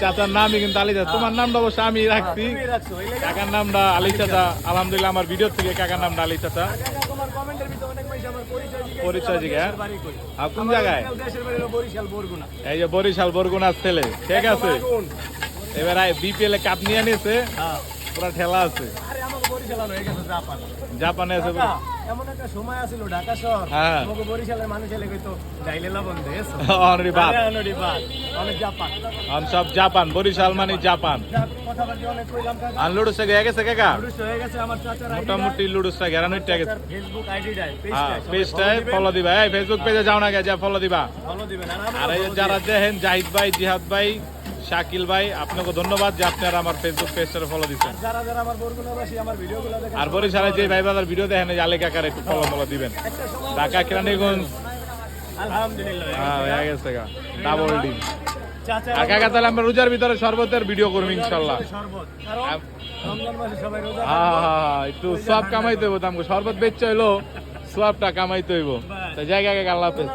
চাচার নামই কিন্তু আলী চাচা। তোমার নামটা অবশ্য আমি রাখছি, কাকার নামটা আলী চাচা। আলহামদুলিল্লাহ আমার ভিডিও থেকে কাকার নামটা আলী চাচা। পরিচয় জিজ্ঞা কোন জায়গায়? এই যে বরিশাল বরগুনার ছেলে, ঠিক আছে। এবার বিপিএল এ কাপ নিয়ে নিয়েছে, পুরা ঠেলা আছে। জাপানে আছে। এমন একটা সময় আছিল ঢাকা শহর, আমাকে বরিশালের মানুষ এলে কইতো ডাইলে লবণ দে অন সব জাপান, বরিশাল মানে জাপান। কথাবার্তা অনেক কইলাম কাকা। আর লুডুসে গিয়ে গেছে কাকা, লুডুস হয়ে গেছে আমার চাচার মোটামুটি লুডুসটা গেরানো হয়ে গেছে। ফেসবুক আইডিটাই পেজটায় ফলো দিবা। এই ফেসবুক পেজে যাও না গে, যা ফলো দিবা। ফলো দিবেন। আর এই যারা দেখেন জাহিদ ভাই, জিহাদ ভাই, শাকিল ভাই, আপনাকে ধন্যবাদ যে আপনারা আমার ফেসবুক পেজটা ফলো দিচ্ছেন। যারা যারা আমার বরগুনাবাসী আমার ভিডিওগুলো দেখেন, আর বরিশালে যে ভাই বাজার ভিডিও দেখেন, এই আলী কাকার একটু ফলো দিবেন। ঢাকা কেরানীগঞ্জ আলহামদুলিল্লাহ হয়ে গেছে গা ডাবল ডিম। চাচা আর কাকা তাহলে আমরা রোজার ভিতরে শরবতের ভিডিও করবো ইনশাল্লাহ। শরবত, কারণ রমজান মাসে সবাই রোজা একটু সব কামাইতে হইব, শরবত বেচতে হইলো সবটা কামাইতে হইব। জায়গা আল্লাহ হাফেজ।